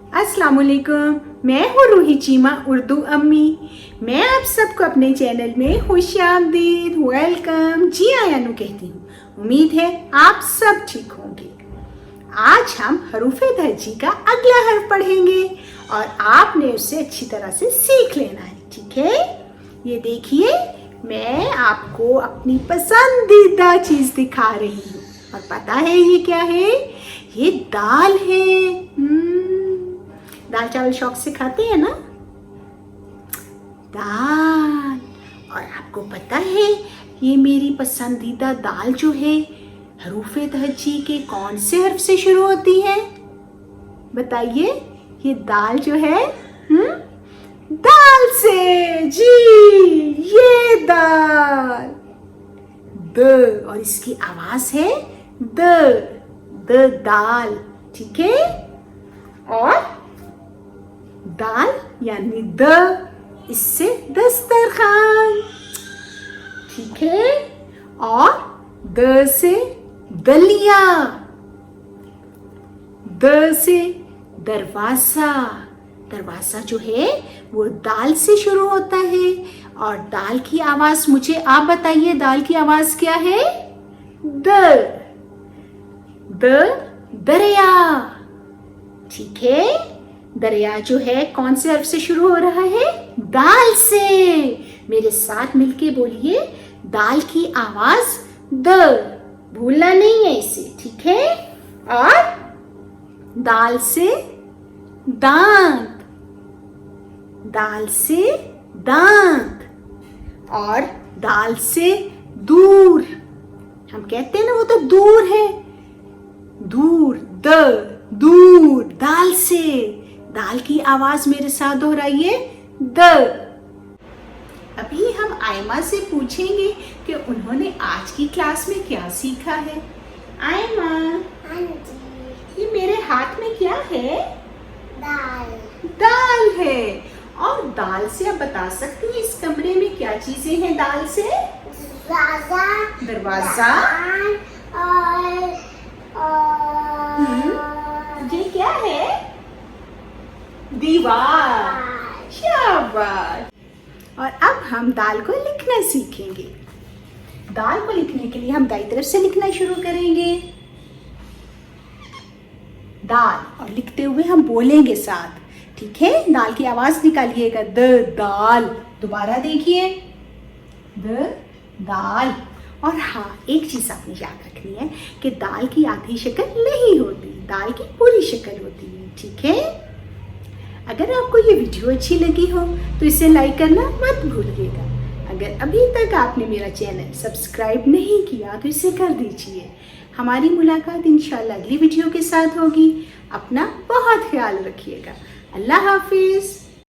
अस्सलाम वालेकुम, मैं हूँ रूही चीमा उर्दू अम्मी। मैं आप सबको अपने चैनल में खुशामदीद, वेलकम, जी आयानू कहती हूँ। उम्मीद है आप सब ठीक होंगे। आज हम हरूफे दर्जी का अगला हर्फ पढ़ेंगे और आपने उसे अच्छी तरह से सीख लेना है, ठीक है। ये देखिए, मैं आपको अपनी पसंदीदा चीज दिखा रही हूँ और पता है ये क्या है? ये दाल है। दाल चावल शौक से खाते हैं ना, दाल। और आपको पता है ये मेरी पसंदीदा दाल जो है हरूफे दर्जी के कौन से हर्फ से शुरू होती है? बताइए। ये दाल जो है दाल से, जी, ये दाल द, और इसकी आवाज है द दाल, ठीक है। और दाल यानी द, इससे दस्तरखान, ठीक है। और द से दलिया, द से दरवाजा। दरवाजा जो है वो दाल से शुरू होता है। और दाल की आवाज मुझे आप बताइए, दाल की आवाज क्या है? दरिया, ठीक है। दरिया जो है कौन से हर्फ से शुरू हो रहा है? दाल से। मेरे साथ मिलके बोलिए, दाल की आवाज द, भूलना नहीं है इसे, ठीक है। और दाल से दांत, दाल से दांत। और दाल से दूर, हम कहते हैं ना वो तो दूर है, दूर, दूर, दाल से। दाल की आवाज मेरे साथ दोहराइए, द। अभी हम आयमा से पूछेंगे कि उन्होंने आज की क्लास में क्या सीखा है। आयमा, ये मेरे हाथ में क्या है? दाल है। और दाल से आप बता सकती हैं इस कमरे में क्या चीजें हैं दाल से? दरवाजा। ये क्या है? दीवार। शाबाश। और अब हम दाल को लिखना सीखेंगे। दाल को लिखने के लिए हम दाईं तरफ से लिखना शुरू करेंगे, दाल, और लिखते हुए हम बोलेंगे साथ, ठीक है। दाल की आवाज निकालिएगा, द दाल। दोबारा देखिए, द दाल। और हाँ, एक चीज आपने याद रखनी है कि दाल की आधी शक्ल नहीं होती, दाल की पूरी शक्ल होती है, ठीक है। अगर आपको ये वीडियो अच्छी लगी हो तो इसे लाइक करना मत भूलिएगा। अगर अभी तक आपने मेरा चैनल सब्सक्राइब नहीं किया तो इसे कर दीजिए। हमारी मुलाकात इंशाल्लाह अगली वीडियो के साथ होगी। अपना बहुत ख्याल रखिएगा। अल्लाह हाफिज।